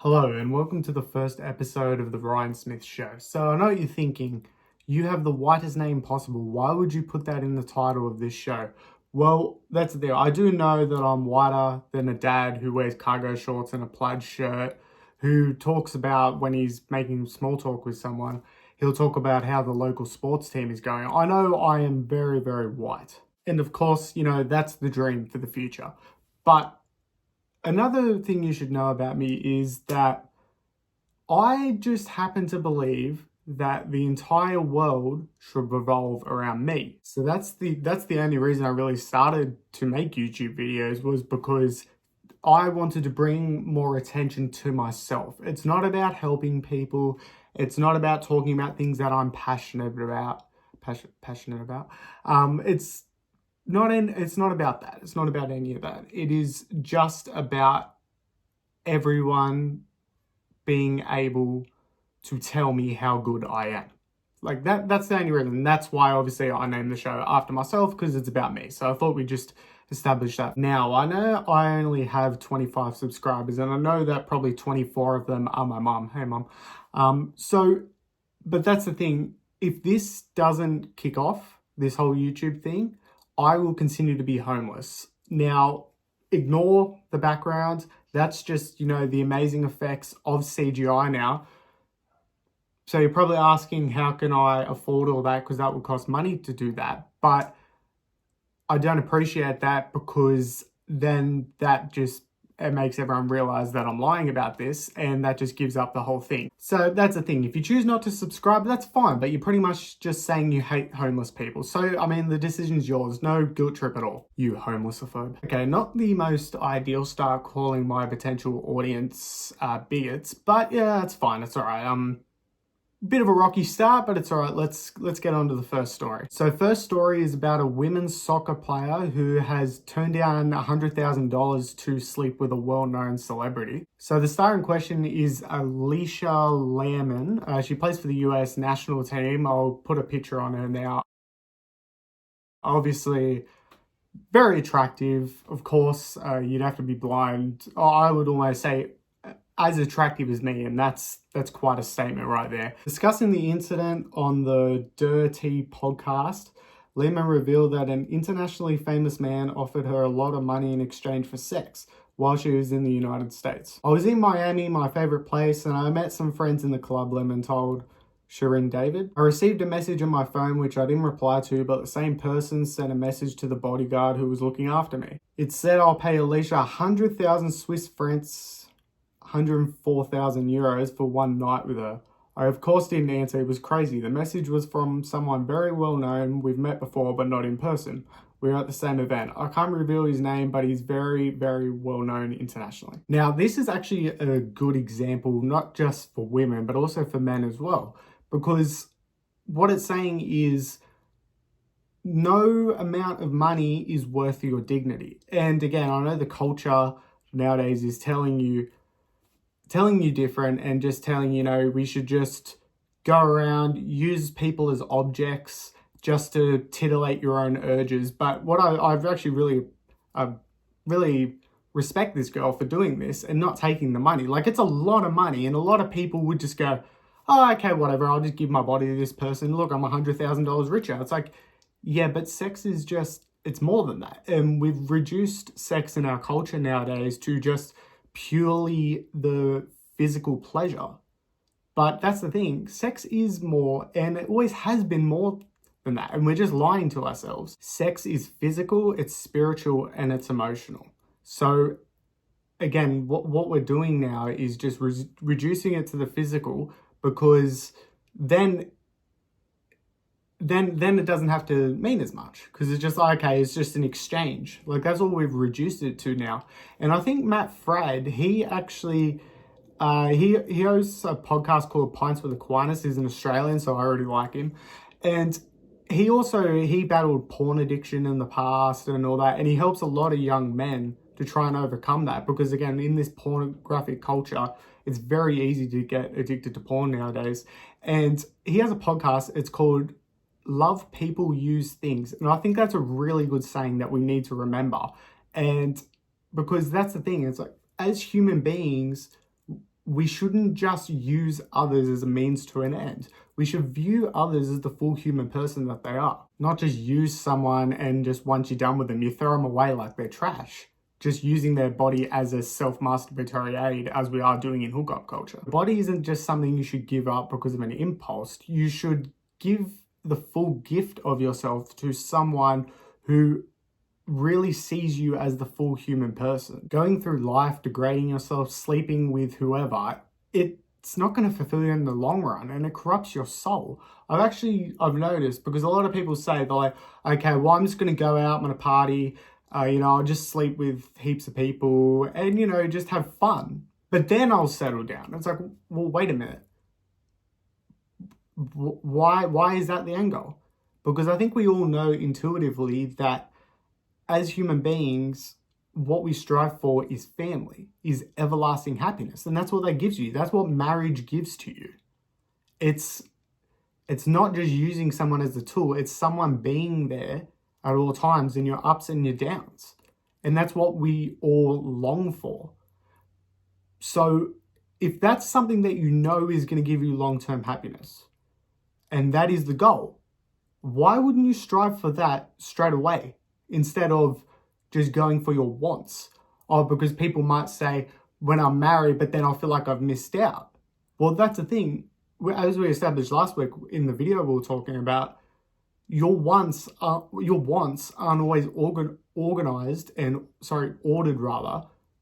Hello and welcome to the first episode of the Ryan Smith Show. So I know what you're thinking, you have the whitest name possible. Why would you put that in the title of this show? Well, that's the deal. I do know that I'm whiter than a dad who wears cargo shorts and a plaid shirt, who talks about when he's making small talk with someone, he'll talk about how the local sports team is going. I know I am very, very white. And of course, that's the dream for the future. But another thing you should know about me is that I just happen to believe that the entire world should revolve around me. So that's the only reason I really started to make YouTube videos, was because I wanted to bring more attention to myself. It's not about helping people. It's not about talking about things that I'm passionate about. It's not about that. It's not about any of that. It is just about everyone being able to tell me how good I am. Like that's the only reason. That's why obviously I named the show after myself, because it's about me. So I thought we'd just establish that. Now, I know I only have 25 subscribers, and I know that probably 24 of them are my mum. Hey mum. But that's the thing. If this doesn't kick off, this whole YouTube thing, I will continue to be homeless. Now, ignore the background. That's just, the amazing effects of CGI now. So you're probably asking, how can I afford all that? Because that would cost money to do that. But I don't appreciate that, because then it makes everyone realize that I'm lying about this, and that just gives up the whole thing. So that's the thing. If you choose not to subscribe, that's fine, but you're pretty much just saying you hate homeless people. So, the decision's yours. No guilt trip at all, you homelessophobe. Okay, not the most ideal start calling my potential audience bigots, but yeah, that's fine. It's all right. Bit of a rocky start, but it's all right. Let's get on to the first story. So first story is about a women's soccer player who has turned down $100,000 to sleep with a well-known celebrity. So the star in question is Alicia Lemon. She plays for the US national team. I'll put a picture on her now. Obviously, very attractive. Of course, you'd have to be blind. I would almost say as attractive as me, and that's quite a statement right there. Discussing the incident on the Dirty podcast, Lehman revealed that an internationally famous man offered her a lot of money in exchange for sex while she was in the United States. I was in Miami, my favorite place, and I met some friends in the club, Lehman told Shirin David. I received a message on my phone which I didn't reply to, but the same person sent a message to the bodyguard who was looking after me. It said I'll pay Alicia 100,000 Swiss francs, 104,000 euros for one night with her. I of course didn't answer. It was crazy. The message was from someone very well known. We've met before, but not in person. We were at the same event. I can't reveal his name, but he's very, very well known internationally. Now, this is actually a good example, not just for women, but also for men as well, because what it's saying is no amount of money is worth your dignity. And again, I know the culture nowadays is telling you different, and just telling, we should just go around, use people as objects just to titillate your own urges. But what I've actually really respect this girl for doing this and not taking the money. Like, it's a lot of money, and a lot of people would just go, oh, okay, whatever, I'll just give my body to this person. Look, I'm $100,000 richer. It's like, yeah, but sex is it's more than that. And we've reduced sex in our culture nowadays to just purely the physical pleasure. But that's the thing, sex is more, and it always has been more than that, and we're just lying to ourselves. Sex is physical, it's spiritual, and it's emotional. So again, what we're doing now is just reducing it to the physical, because then it doesn't have to mean as much, because it's just like, okay, it's just an exchange. Like, that's all we've reduced it to now. And I think Matt Fradd, he actually he hosts a podcast called Pints with Aquinas. He's an Australian, so I already like him. And he battled porn addiction in the past and all that, and he helps a lot of young men to try and overcome that, because again, in this pornographic culture, it's very easy to get addicted to porn nowadays. And he has a podcast, it's called Love People Use Things. And I think that's a really good saying that we need to remember. And because that's the thing, it's like, as human beings, we shouldn't just use others as a means to an end. We should view others as the full human person that they are. Not just use someone and just once you're done with them, you throw them away like they're trash. Just using their body as a self-masturbatory aid, as we are doing in hookup culture. The body isn't just something you should give up because of an impulse. You should give the full gift of yourself to someone who really sees you as the full human person. Going through life, degrading yourself, sleeping with whoever, it's not going to fulfill you in the long run, and it corrupts your soul. I've noticed, because a lot of people say, they're like, okay, well, I'm just going to go out, I'm going to party, I'll just sleep with heaps of people and, just have fun. But then I'll settle down. It's like, well, wait a minute. Why is that the end goal? Because I think we all know intuitively that as human beings, what we strive for is family, is everlasting happiness. And that's what that gives you. That's what marriage gives to you. It's not just using someone as a tool. It's someone being there at all times in your ups and your downs. And that's what we all long for. So if that's something that you know is going to give you long-term happiness, and that is the goal, why wouldn't you strive for that straight away instead of just going for your wants? Or because people might say, when I'm married, but then I'll feel like I've missed out. Well, that's the thing. As we established last week in the video we were talking about, your wants aren't always ordered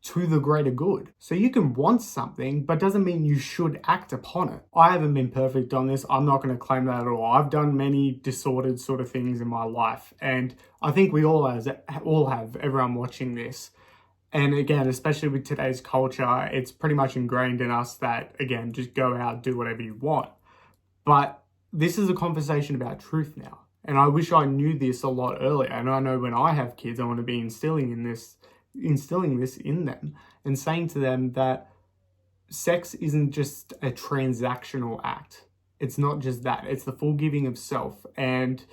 to the greater good. So you can want something, but doesn't mean you should act upon it. I haven't been perfect on this. I'm not going to claim that at all. I've done many disordered sort of things in my life. And I think we all have, everyone watching this. And again, especially with today's culture, it's pretty much ingrained in us that, again, just go out, do whatever you want. But this is a conversation about truth now. And I wish I knew this a lot earlier. And I know when I have kids, I want to be instilling this in them and saying to them that sex isn't just a transactional act. It's not just that. It's the full giving of self. And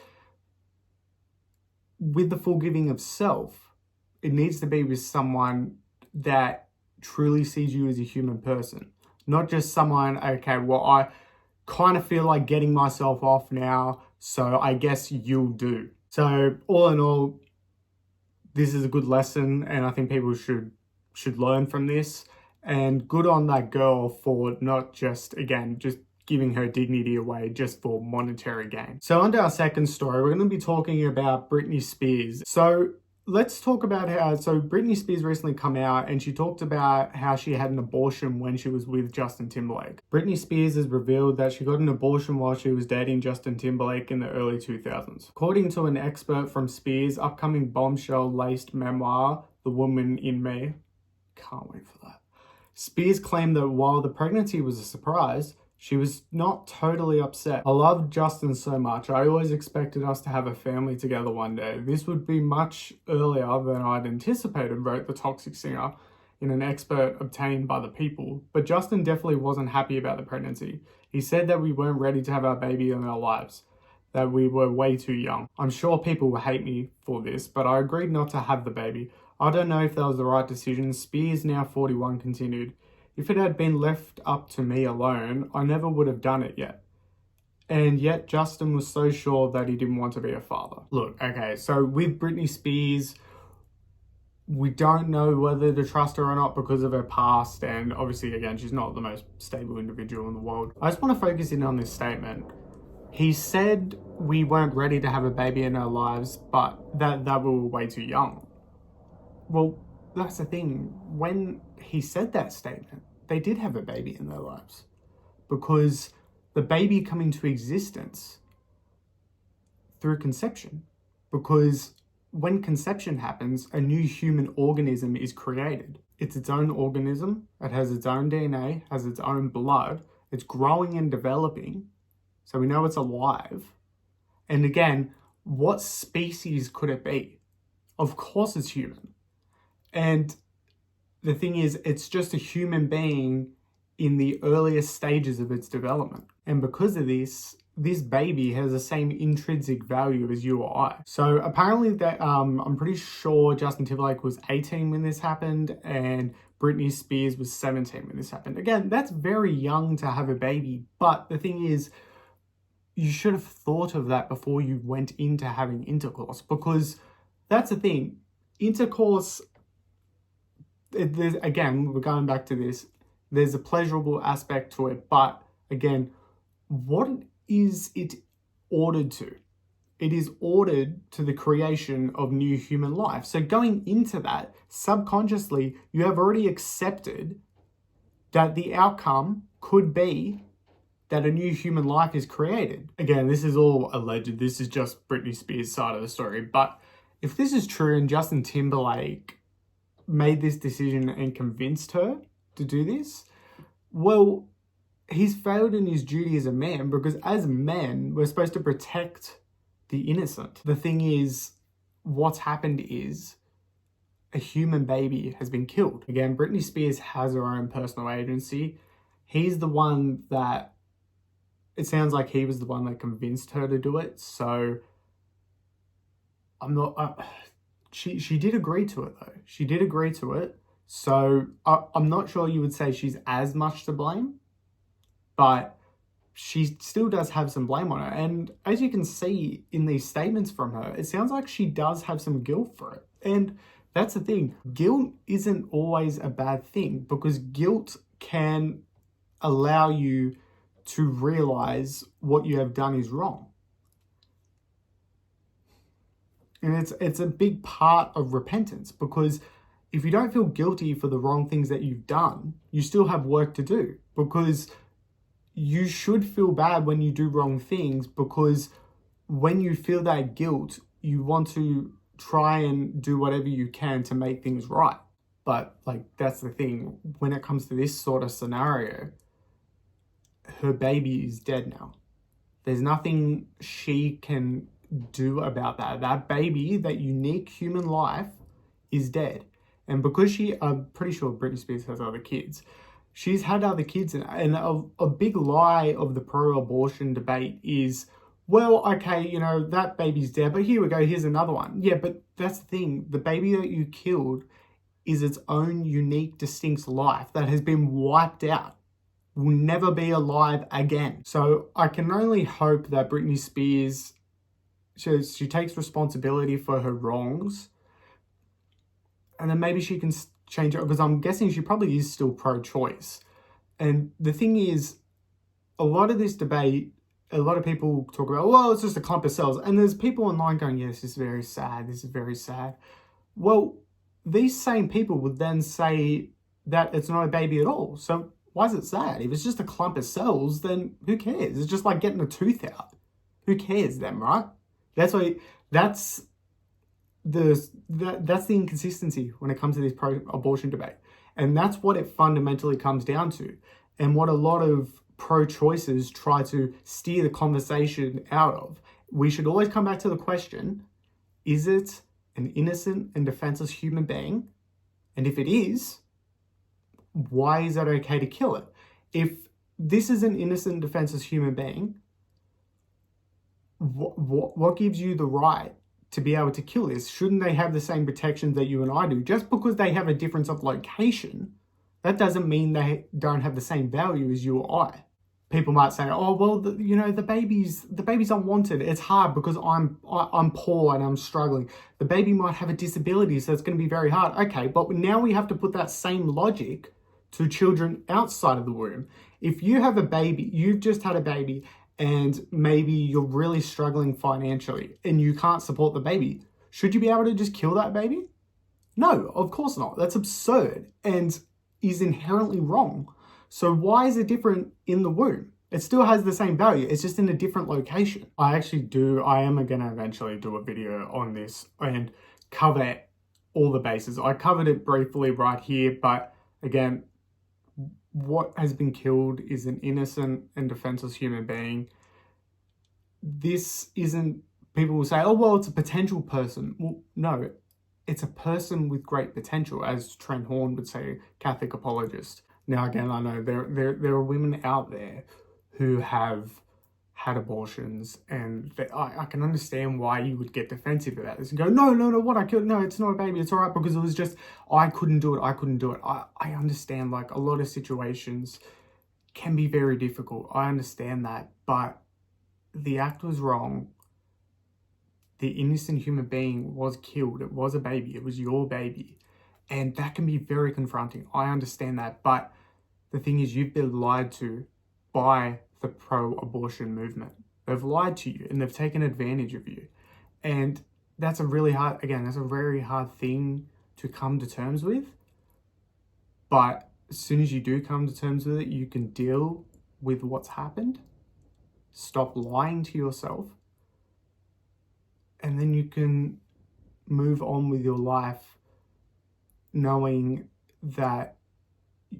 with the full giving of self, it needs to be with someone that truly sees you as a human person. Not just someone, okay, well, I kind of feel like getting myself off now, so I guess you'll do. So all in all, this is a good lesson, and I think people should learn from this. And good on that girl for not just giving her dignity away just for monetary gain. So on to our second story, we're going to be talking about Brittney Spears. So let's talk about Brittney Spears recently come out and she talked about how she had an abortion when she was with Justin Timberlake. Brittney Spears has revealed that she got an abortion while she was dating Justin Timberlake in the early 2000s. According to an expert from Spears' upcoming bombshell-laced memoir, The Woman in Me, can't wait for that. Spears claimed that while the pregnancy was a surprise, she was not totally upset. I love Justin so much. I always expected us to have a family together one day. This would be much earlier than I'd anticipated, wrote the Toxic singer in an expert obtained by The People. But Justin definitely wasn't happy about the pregnancy. He said that we weren't ready to have our baby in our lives, that we were way too young. I'm sure people will hate me for this, but I agreed not to have the baby. I don't know if that was the right decision. Spears, now 41, continued. If it had been left up to me alone, I never would have done it yet. And yet Justin was so sure that he didn't want to be a father. Look, okay, so with Brittney Spears, we don't know whether to trust her or not because of her past. And obviously, again, she's not the most stable individual in the world. I just want to focus in on this statement. He said we weren't ready to have a baby in our lives, but that we were way too young. Well, that's the thing. When he said that statement, they did have a baby in their lives, because the baby come into existence through conception. Because when conception happens, a new human organism is created. It's its own organism. It has its own DNA, has its own blood. It's growing and developing. So we know it's alive. And again, what species could it be? Of course it's human. And the thing is, it's just a human being in the earliest stages of its development. And because of this, this baby has the same intrinsic value as you or I. So apparently that I'm pretty sure Justin Timberlake was 18 when this happened, and Brittney Spears was 17 when this happened. Again, that's very young to have a baby, but the thing is, you should have thought of that before you went into having intercourse, because that's the thing. Intercourse, again, we're going back to this, there's a pleasurable aspect to it, but again, what is it ordered to? It is ordered to the creation of new human life. So going into that, subconsciously, you have already accepted that the outcome could be that a new human life is created. Again, this is all alleged. This is just Britney Spears' side of the story. But if this is true and Justin Timberlake made this decision and convinced her to do this, well, he's failed in his duty as a man, because as men, we're supposed to protect the innocent. The thing is, what's happened is a human baby has been killed. Again, Britney Spears has her own personal agency. He's the one that, it sounds like he was the one that convinced her to do it. So I'm not, she did agree to it though. She did agree to it. So I'm not sure you would say she's as much to blame, but she still does have some blame on her. And as you can see in these statements from her, it sounds like she does have some guilt for it. And that's the thing. Guilt isn't always a bad thing, because guilt can allow you to realize what you have done is wrong. And it's a big part of repentance, because if you don't feel guilty for the wrong things that you've done, you still have work to do, because you should feel bad when you do wrong things, because when you feel that guilt, you want to try and do whatever you can to make things right. But like, that's the thing. When it comes to this sort of scenario, her baby is dead now. There's nothing she can do about that. That baby, that unique human life, is dead. And because I'm pretty sure Britney Spears has other kids, she's had other kids. And a big lie of the pro-abortion debate is, well, okay, you know, that baby's dead, but here we go, here's another one. Yeah, but that's the thing. The baby that you killed is its own unique, distinct life that has been wiped out, will never be alive again. So I can only hope that Britney Spears, she takes responsibility for her wrongs, and then maybe she can change it, because I'm guessing she probably is still pro-choice. And the thing is, a lot of this debate, a lot of people talk about, well, it's just a clump of cells. And there's people online going, yes, this is very sad. This is very sad. Well, these same people would then say that it's not a baby at all. So why is it sad? If it's just a clump of cells, then who cares? It's just like getting a tooth out. Who cares then, right? That's the inconsistency when it comes to this pro-abortion debate. And that's what it fundamentally comes down to. And what a lot of pro-choicers try to steer the conversation out of. We should always come back to the question, is it an innocent and defenseless human being? And if it is, why is it okay to kill it? If this is an innocent, defenseless human being, what gives you the right to be able to kill this? Shouldn't they have the same protections that you and I do? Just because they have a difference of location, that doesn't mean they don't have the same value as you or I. People might say, oh, well, the baby's unwanted. It's hard because I'm poor and I'm struggling. The baby might have a disability, so it's going to be very hard. Okay, but now we have to put that same logic to children outside of the womb. If you have a baby, you've just had a baby, and maybe you're really struggling financially and you can't support the baby, should you be able to just kill that baby? No, of course not. That's absurd and is inherently wrong. So why is it different in the womb? It still has the same value. It's just in a different location. I am going to eventually do a video on this and cover all the bases. I covered it briefly right here, but again, what has been killed is an innocent and defenseless human being. This isn't, people will say, oh, well, it's a potential person. Well, no, it's a person with great potential, as Trent Horn would say, Catholic apologist. Now, again, I know there are women out there who have had abortions, and I can understand why you would get defensive about this and go, no, what I killed, no, it's not a baby, it's all right, because it was just, I couldn't do it. I understand, like, a lot of situations can be very difficult. I understand that, but the act was wrong. The innocent human being was killed. It was a baby. It was your baby. And that can be very confronting. I understand that. But the thing is, you've been lied to by the pro-abortion movement. They've lied to you and they've taken advantage of you. And that's a really hard, again, that's a very hard thing to come to terms with. But as soon as you do come to terms with it, you can deal with what's happened. Stop lying to yourself. And then you can move on with your life knowing that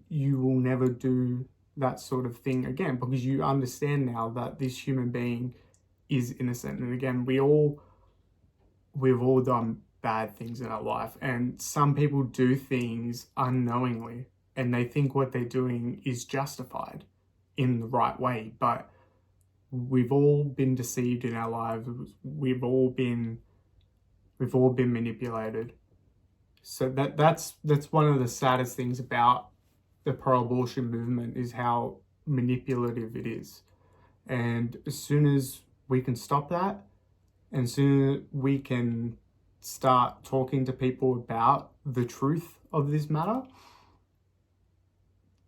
you will never do that sort of thing again, because you understand now that this human being is innocent. And again, we've all done bad things in our life, and some people do things unknowingly and they think what they're doing is justified in the right way, but we've all been deceived in our lives. We've all been manipulated. So that's one of the saddest things about the pro-abortion movement, is how manipulative it is. And as soon as we can stop that, and soon as we can start talking to people about the truth of this matter,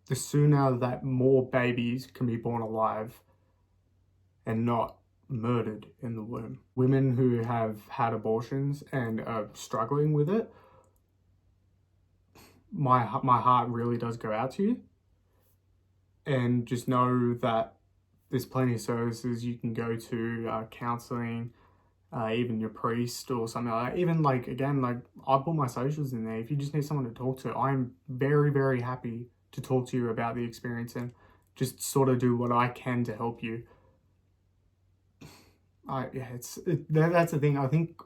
the sooner that more babies can be born alive and not murdered in the womb. Women who have had abortions and are struggling with it, my heart really does go out to you. And just know that there's plenty of services you can go to, counseling, even your priest or something like that. Even like, again, like I put my socials in there. If you just need someone to talk to, I'm very, very happy to talk to you about the experience and just sort of do what I can to help you. That's the thing. I think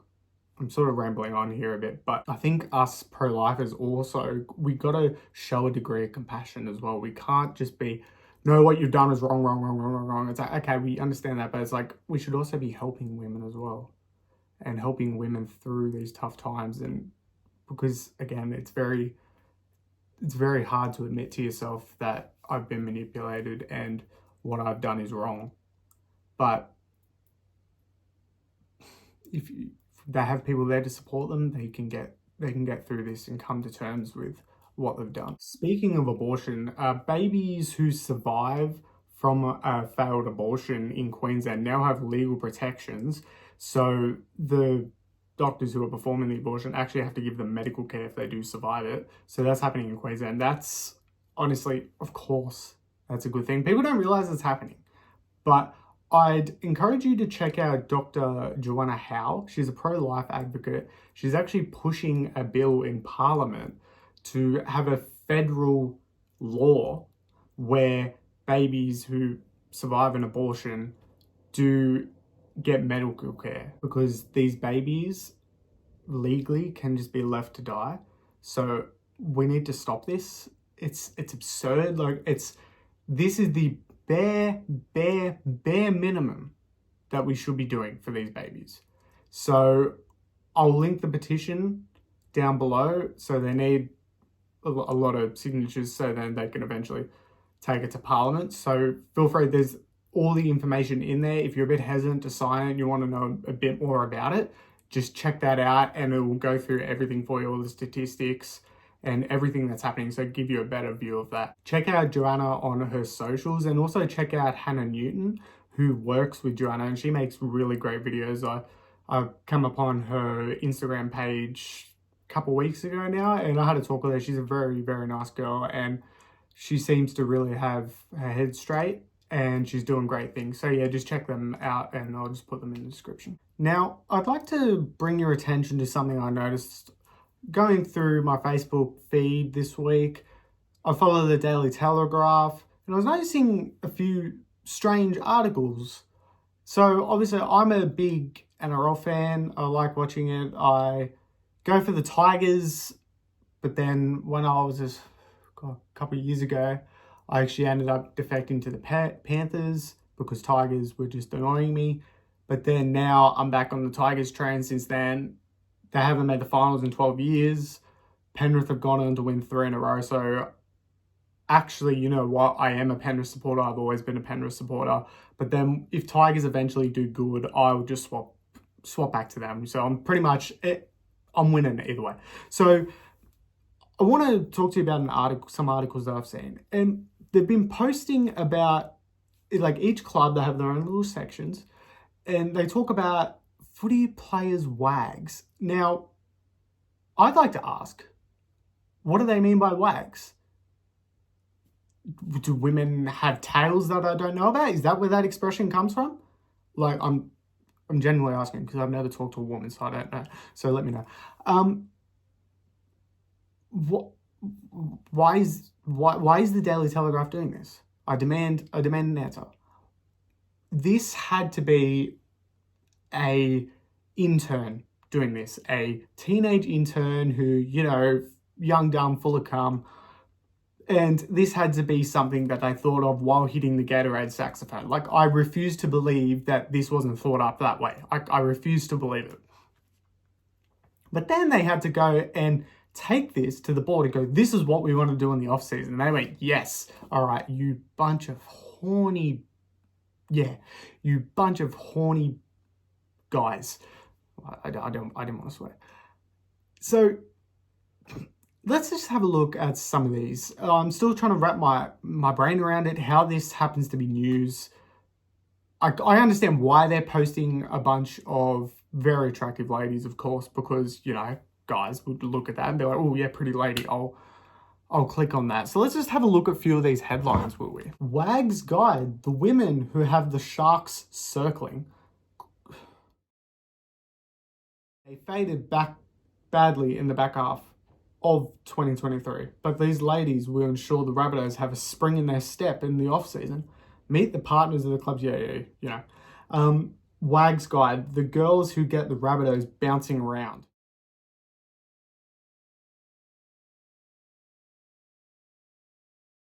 I'm sort of rambling on here a bit, but I think us pro-lifers also, we got to show a degree of compassion as well. We can't just be, no, what you've done is wrong. It's like, okay, we understand that, but it's like, we should also be helping women as well, and helping women through these tough times. And because again, it's very hard to admit to yourself that I've been manipulated and what I've done is wrong. But if they have people there to support them, they can get through this and come to terms with what they've done. Speaking of abortion, babies who survive from a failed abortion in Queensland now have legal protections. So the doctors who are performing the abortion actually have to give them medical care if they do survive it. So that's happening in Queensland. That's honestly, of course, that's a good thing. People don't realize it's happening, but I'd encourage you to check out Dr. Joanna Howe. She's a pro-life advocate. She's actually pushing a bill in Parliament to have a federal law where babies who survive an abortion do get medical care, because these babies legally can just be left to die. So we need to stop this. It's absurd. Like, this is the bare minimum that we should be doing for these babies. So I'll link the petition down below. So they need a lot of signatures, so then they can eventually take it to Parliament. So feel free, there's all the information in there. If you're a bit hesitant to sign it and you want to know a bit more about it, just check that out and it will go through everything for you, all the statistics and everything that's happening, so give you a better view of that. Check out Joanna on her socials, and also check out Hannah Newton, who works with Joanna, and she makes really great videos. I've come upon her Instagram page a couple weeks ago now, and I had a talk with her. She's a very, very nice girl, and she seems to really have her head straight, and she's doing great things. So yeah, just check them out, and I'll just put them in the description. Now, I'd like to bring your attention to something I noticed going through my Facebook feed this week. I follow the Daily Telegraph, and I was noticing a few strange articles. So obviously I'm a big NRL fan. I like watching it. I go for the Tigers, but then when I was a couple of years ago, I actually ended up defecting to the Panthers because Tigers were just annoying me. But then now I'm back on the Tigers train since then. They haven't made the finals in 12 years. Penrith have gone on to win 3 in a row. So actually, you know what? I am a Penrith supporter. I've always been a Penrith supporter. But then if Tigers eventually do good, I will just swap back to them. So I'm pretty much, I'm winning either way. So I want to talk to you about some articles that I've seen. And they've been posting about, like, each club, they have their own little sections. And they talk about footy players' wags. Now, I'd like to ask, what do they mean by wags? Do women have tails that I don't know about? Is that where that expression comes from? Like, I'm genuinely asking because I've never talked to a woman, so I don't know. So let me know. Why is the Daily Telegraph doing this? I demand an answer. This had to be a intern doing this, a teenage intern who, you know, young, dumb, full of cum. And this had to be something that they thought of while hitting the Gatorade saxophone. Like, I refuse to believe that this wasn't thought up that way. I refuse to believe it. But then they had to go and take this to the board and go, this is what we want to do in the off season. And they went, yes, all right, you bunch of horny guys. I didn't want to swear. So let's just have a look at some of these. I'm still trying to wrap my brain around it, how this happens to be news. I understand why they're posting a bunch of very attractive ladies, of course, because, you know, guys would look at that and be like, oh yeah, pretty lady, I'll click on that. So let's just have a look at a few of these headlines, will we? Wags Guide, the women who have the sharks circling. They faded back badly in the back half of 2023, but these ladies will ensure the Rabbitohs have a spring in their step in the off-season. Meet the partners of the clubs, you know. Wags Guide, the girls who get the Rabbitohs bouncing around.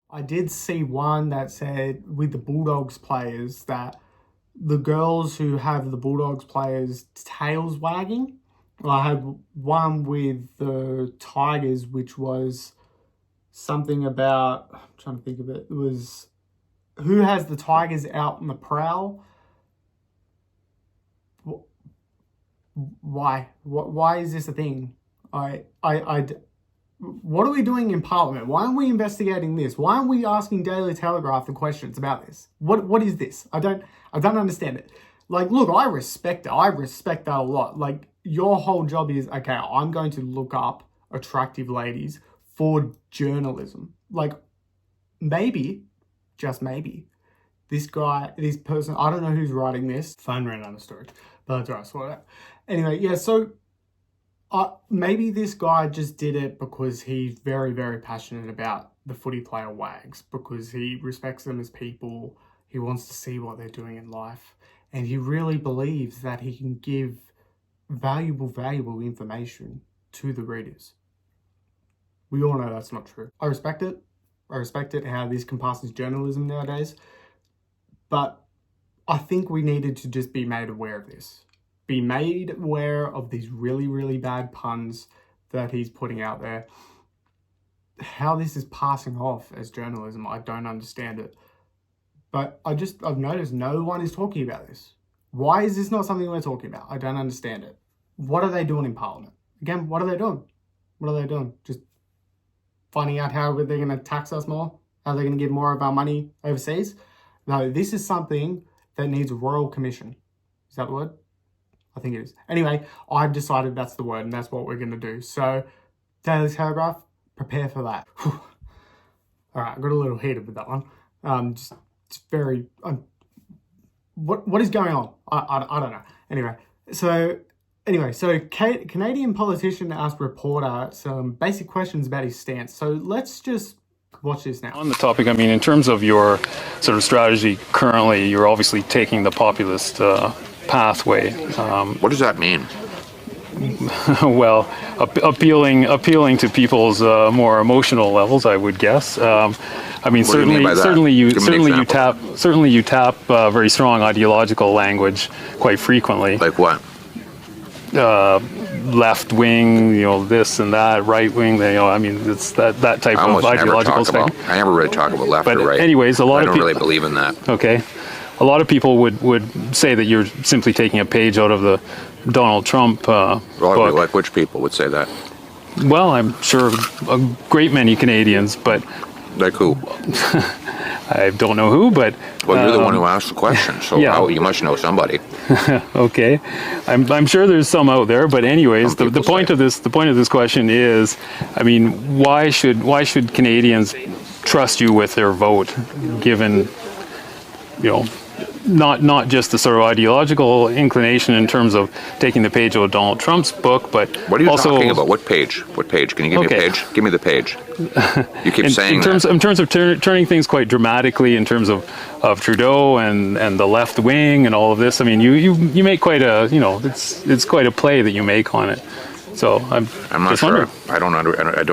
I did see one that said with the Bulldogs players that the girls who have the Bulldogs players' tails wagging. I had one with the Tigers, which was something about, I'm trying to think of it. It was who has the Tigers out on the prowl? Why? Why is this a thing? What are we doing in Parliament? Why aren't we investigating this? Why aren't we asking Daily Telegraph the questions about this? What is this? I don't understand it. Like, look, I respect it. I respect that a lot. Like, your whole job is, okay, I'm going to look up attractive ladies for journalism. Like, maybe, just maybe, this person, I don't know who's writing this. Phone ran out of storage, but that's all right, sort that. Anyway, yeah, so maybe this guy just did it because he's very, very passionate about the footy player wags, because he respects them as people. He wants to see what they're doing in life. And he really believes that he can give valuable information to the readers. We all know that's not true. I respect it. I respect it, how this can pass as journalism nowadays. But I think we needed to just be made aware of this. Be made aware of these really, really bad puns that he's putting out there. How this is passing off as journalism, I don't understand it. But I've noticed no one is talking about this. Why is this not something we're talking about? I don't understand it. What are they doing in Parliament? Again, what are they doing? What are they doing? Just finding out how they're going to tax us more? How they're going to give more of our money overseas? No, this is something that needs a royal commission. Is that the word? I think it is. Anyway, I've decided that's the word and that's what we're going to do. So, Daily Telegraph, prepare for that. Whew. All right, I got a little heated with that one. Just very... what is going on? I don't know. Anyway, so Canadian politician asked reporter some basic questions about his stance. So let's just watch this now. On the topic, I mean, in terms of your sort of strategy currently, you're obviously taking the populist pathway. What does that mean? Well, appealing to people's more emotional levels, I would guess. I mean, What do you mean by that? Give me an example. certainly you tap very strong ideological language quite frequently. Like what? Left wing, this and that, right wing. I mean, it's that type of ideological stuff. I never really talk about left But or right. anyways, I don't really believe in that. Okay, a lot of people would say that you're simply taking a page out of the Donald Trump book. Like which people would say that? Well, I'm sure a great many Canadians, but like who? I don't know who, but well, you're the one who asked the question, so yeah. You must know somebody. Okay, I'm sure there's some out there, but anyways, the point of this question is, I mean, why should Canadians trust you with their vote, given not just the sort of ideological inclination in terms of taking the page out of Donald Trump's book, but what are you also talking about? What page? What page? Can you give me a page? Give me the page. You keep saying in terms of turning things quite dramatically in terms of Trudeau and the left wing and all of this. I mean, you make quite a it's quite a play that you make on it. So I'm not sure. I don't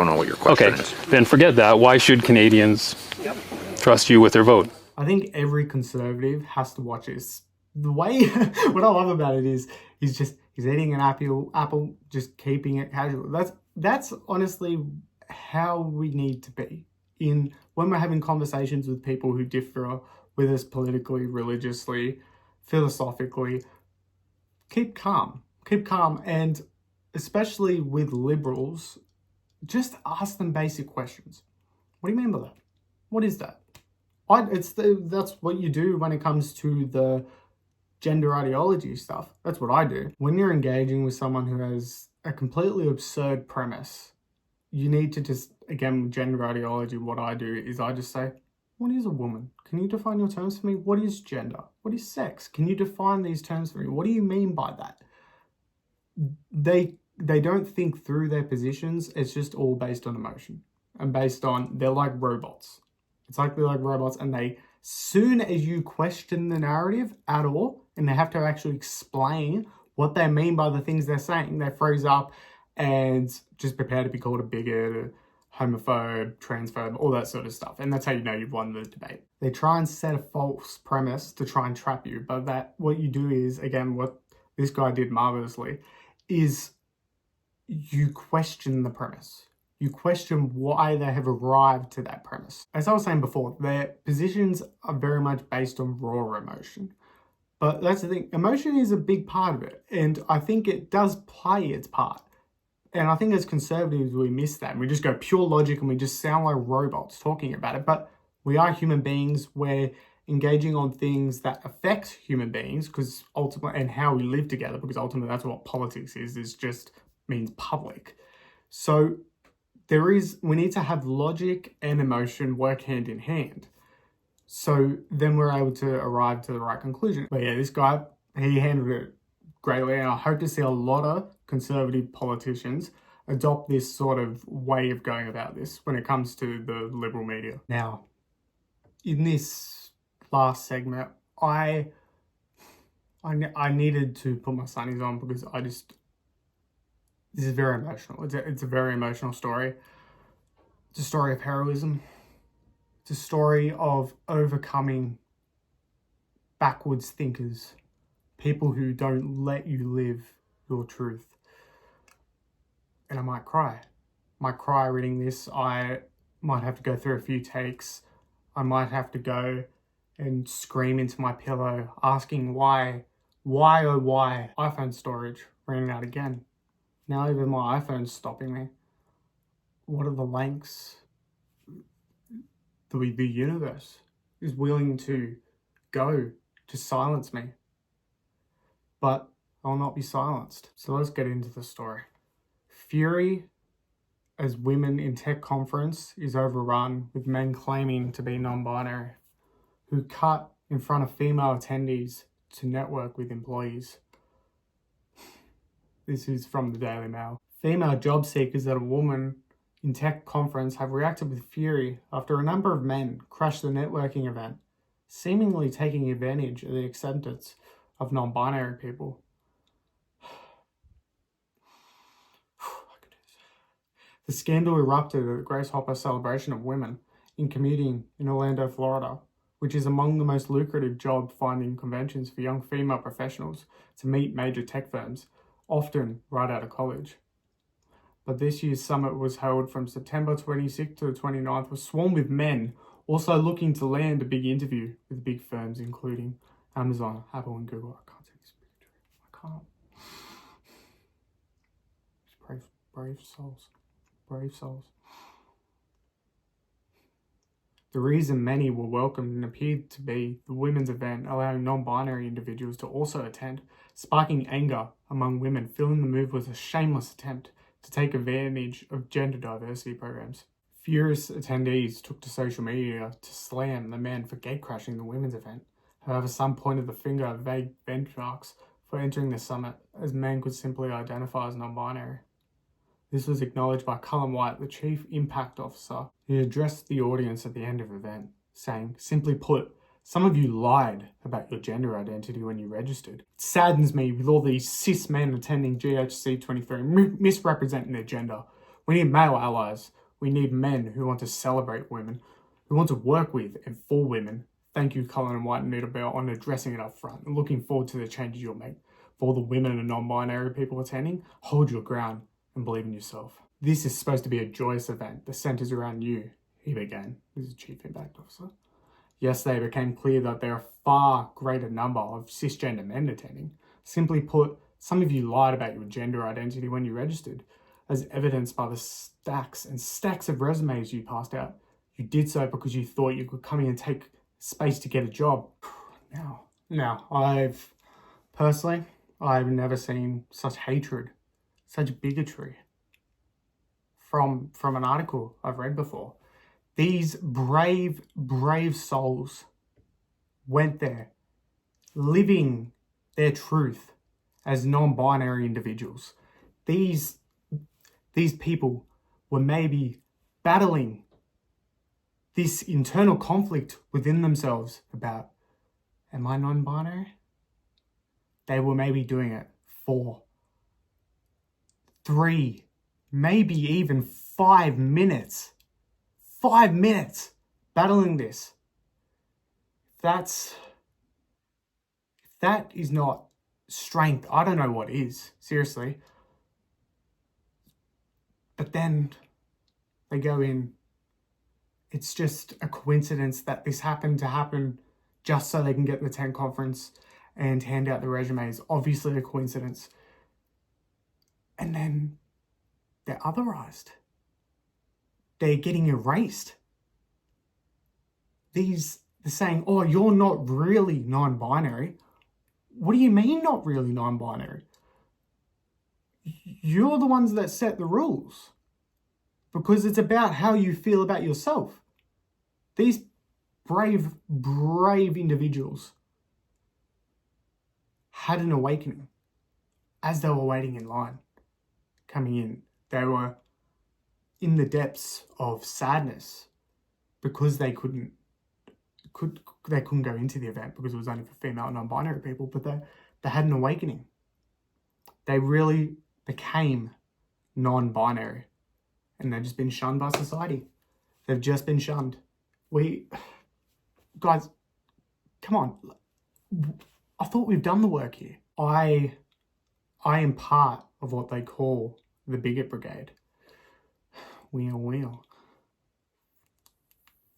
know what your question is. Then forget that. Why should Canadians trust you with their vote? I think every Conservative has to watch this. The way, what I love about it is he's eating an apple, just keeping it casual. That's honestly how we need to be when we're having conversations with people who differ with us politically, religiously, philosophically. Keep calm, and especially with Liberals, just ask them basic questions. What do you mean by that? What is that? That's what you do when it comes to the gender ideology stuff. That's what I do. When you're engaging with someone who has a completely absurd premise, you need to just, again, gender ideology, what I do is I just say, what is a woman? Can you define your terms for me? What is gender? What is sex? Can you define these terms for me? What do you mean by that? They don't think through their positions. It's just all based on emotion and based on, they're like robots. It's like they're like robots, and soon as you question the narrative at all, and they have to actually explain what they mean by the things they're saying, they freeze up and just prepare to be called a bigot, a homophobe, transphobe, all that sort of stuff. And that's how you know you've won the debate. They try and set a false premise to try and trap you, but what you do is, again, what this guy did marvelously, is you question the premise. You question why they have arrived to that premise. As I was saying before, their positions are very much based on raw emotion. But that's the thing, emotion is a big part of it. And I think it does play its part. And I think as Conservatives, we miss that. And we just go pure logic and we just sound like robots talking about it. But we are human beings. We're engaging on things that affect human beings, because ultimately, and how we live together, because ultimately that's what politics is just means public. So we need to have logic and emotion work hand in hand. So then we're able to arrive to the right conclusion. But yeah, this guy, he handled it greatly, and I hope to see a lot of Conservative politicians adopt this sort of way of going about this when it comes to the Liberal media. Now, in this last segment, I needed to put my sunnies on because this is very emotional. It's a very emotional story. It's a story of heroism. It's a story of overcoming backwards thinkers, people who don't let you live your truth. And I might cry. Reading this. I might have to go through a few takes. I might have to go and scream into my pillow, asking why, oh why. iPhone storage ran out again. Now even my iPhone's stopping me. What are the lengths the universe is willing to go to silence me? But I'll not be silenced. So let's get into the story. Fury as women in tech conference is overrun with men claiming to be non-binary, who cut in front of female attendees to network with employees. This is from the Daily Mail. Female job seekers at a woman in tech conference have reacted with fury after a number of men crashed the networking event, seemingly taking advantage of the acceptance of non-binary people. The scandal erupted at the Grace Hopper celebration of women in commuting in Orlando, Florida, which is among the most lucrative job-finding conventions for young female professionals to meet major tech firms, often right out of college. But this year's summit was held from September 26th to the 29th, was swarmed with men also looking to land a big interview with big firms, including Amazon, Apple, and Google. I can't say this big. I can't. Brave souls. Brave souls. The reason many were welcomed and appeared to be the women's event, allowing non-binary individuals to also attend, sparking anger among women, feeling the move was a shameless attempt to take advantage of gender diversity programs. Furious attendees took to social media to slam the men for gatecrashing the women's event. However, some pointed the finger at vague benchmarks for entering the summit, as men could simply identify as non-binary. This was acknowledged by Cullen White, the Chief Impact Officer, who addressed the audience at the end of the event, saying, "Simply put, some of you lied about your gender identity when you registered. It saddens me with all these cis men attending GHC 23 misrepresenting their gender. We need male allies. We need men who want to celebrate women, who want to work with and for women. Thank you, Cullen White and Nita Bell, on addressing it up front and looking forward to the changes you'll make. For all the women and non-binary people attending, hold your ground and believe in yourself. This is supposed to be a joyous event that centers around you," he began. This is Chief Impact Officer. Yesterday it became clear that there are a far greater number of cisgender men attending. Simply put, some of you lied about your gender identity when you registered, as evidenced by the stacks and stacks of resumes you passed out. You did so because you thought you could come in and take space to get a job. Now, I've never seen such hatred, such bigotry from an article I've read before. These brave souls went there, living their truth as non-binary individuals. These people were maybe battling this internal conflict within themselves about, am I non-binary? They were maybe doing it for 3, maybe even 5 minutes. 5 minutes battling this. If that is not strength, I don't know what is, seriously. But then they go in. It's just a coincidence that this happened to happen just so they can get the 10 conference and hand out the resumes. Obviously a coincidence. And then they're otherized. They're getting erased. They're saying, oh, you're not really non-binary. What do you mean not really non-binary? You're the ones that set the rules. Because it's about how you feel about yourself. These brave individuals had an awakening as they were waiting in line, coming in. They were in the depths of sadness because they couldn't go into the event because it was only for female and non-binary people, but they had an awakening. They really became non-binary, and they've just been shunned by society. They've just been shunned. Guys, come on. I thought we've done the work here. I am part of what they call the bigot brigade. Wheel.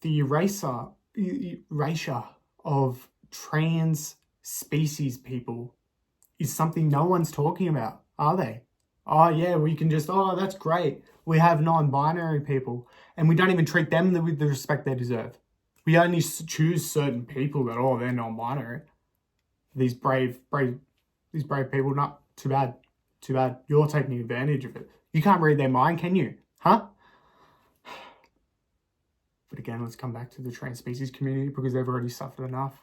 The erasure of trans species people is something no one's talking about, are they? Oh yeah, we can just, oh, that's great. We have non-binary people and we don't even treat them with the respect they deserve. We only choose certain people that, oh, they're non-binary. These brave people, not too bad. You're taking advantage of it. You can't read their mind, can you? Huh? But again, let's come back to the trans species community because they've already suffered enough.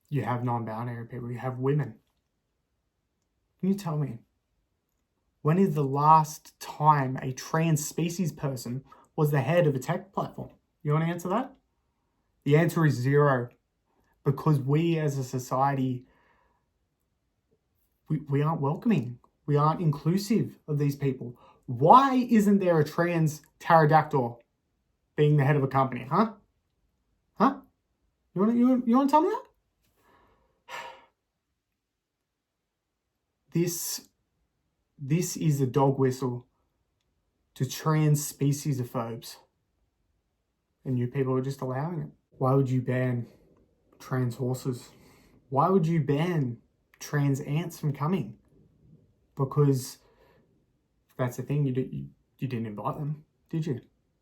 You have non-binary people, you have women. Can you tell me, when is the last time a trans species person was the head of a tech platform? You want to answer that? The answer is 0. Because we as a society, we aren't welcoming. We aren't inclusive of these people. Why isn't there a trans pterodactyl being the head of a company, huh? Huh? You want to tell me that? This is a dog whistle to trans species-ophobes. And you people are just allowing it. Why would you ban trans horses? Why would you ban trans ants from coming? Because that's the thing, you didn't invite them, did you?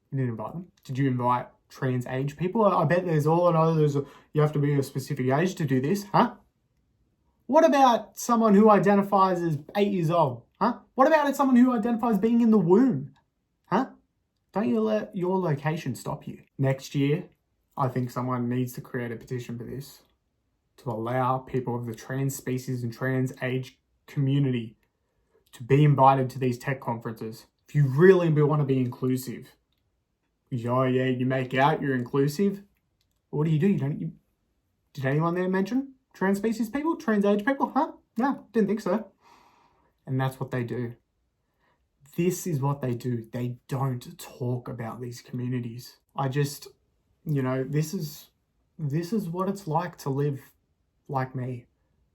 You didn't invite them. Did you invite trans age people? I bet there's all and others. You have to be a specific age to do this, huh? What about someone who identifies as 8 years old, huh? What about someone who identifies being in the womb, huh? Don't you let your location stop you. Next year, I think someone needs to create a petition for this to allow people of the trans species and trans age community to be invited to these tech conferences. If you really want to be inclusive, oh yeah, you make out you're inclusive. What do? Did anyone there mention trans species people, trans age people? Huh? No, didn't think so. And that's what they do. This is what they do. They don't talk about these communities. I just, this is what it's like to live like me.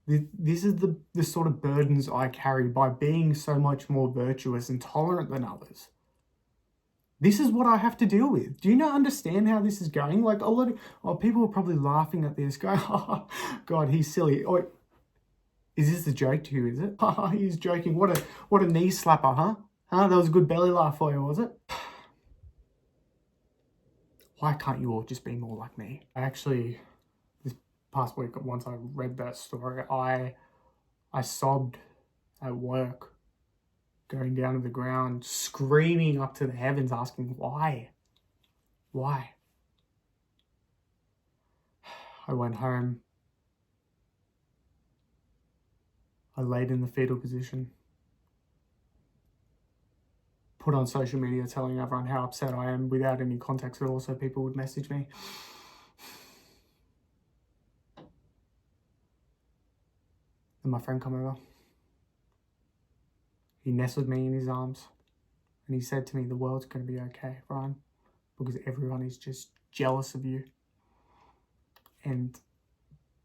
This is the sort of burdens I carry by being so much more virtuous and tolerant than others. This is what I have to deal with. Do you not understand how this is going? Like a lot of people are probably laughing at this, going, oh, God, he's silly. Oh, is this a joke to you, is it? He's joking. What a knee slapper, huh? Huh? That was a good belly laugh for you, was it? Why can't you all just be more like me? This past week, once I read that story, I sobbed at work, going down to the ground, screaming up to the heavens, asking why? Why? I went home. I laid in the fetal position. Put on social media telling everyone how upset I am without any context at all, so people would message me. And my friend come over. He nestled me in his arms and he said to me, the world's going to be okay, Ryan, because everyone is just jealous of you. And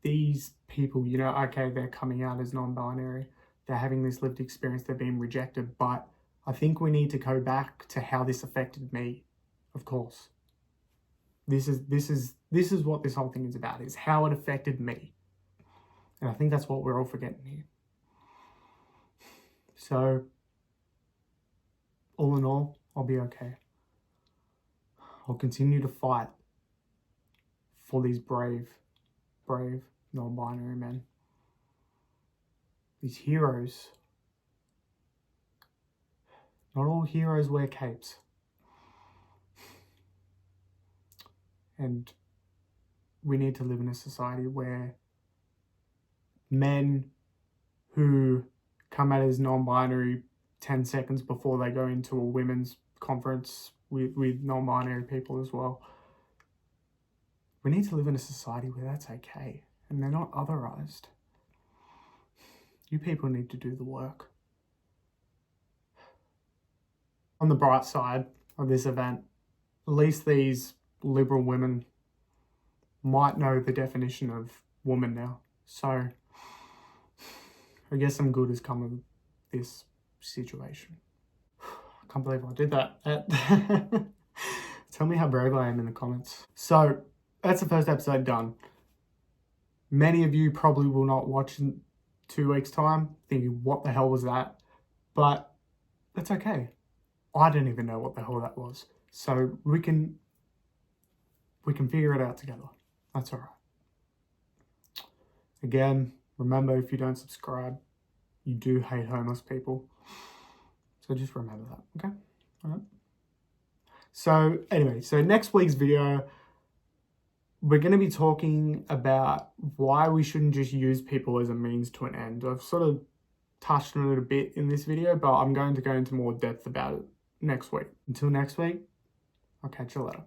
these people, okay, they're coming out as non-binary. They're having this lived experience. They're being rejected. But I think we need to go back to how this affected me, of course. This is what this whole thing is about, is how it affected me. And I think that's what we're all forgetting here. So, all in all, I'll be okay. I'll continue to fight for these brave, non-binary men. These heroes. Not all heroes wear capes. And we need to live in a society where men who come out as non-binary 10 seconds before they go into a women's conference with non-binary people as well. We need to live in a society where that's okay and they're not otherized. You people need to do the work. On the bright side of this event, at least these liberal women might know the definition of woman now. So I guess some good has come of this situation. I can't believe I did that. Tell me how brave I am in the comments. So that's the first episode done. Many of you probably will not watch in 2 weeks' time, thinking, what the hell was that? But that's okay. I don't even know what the hell that was. So we can figure it out together. That's all right. Again, remember, if you don't subscribe, you do hate homeless people. So just remember that, okay? All right. So anyway, next week's video, we're going to be talking about why we shouldn't just use people as a means to an end. I've sort of touched on it a bit in this video, but I'm going to go into more depth about it next week. Until next week, I'll catch you later.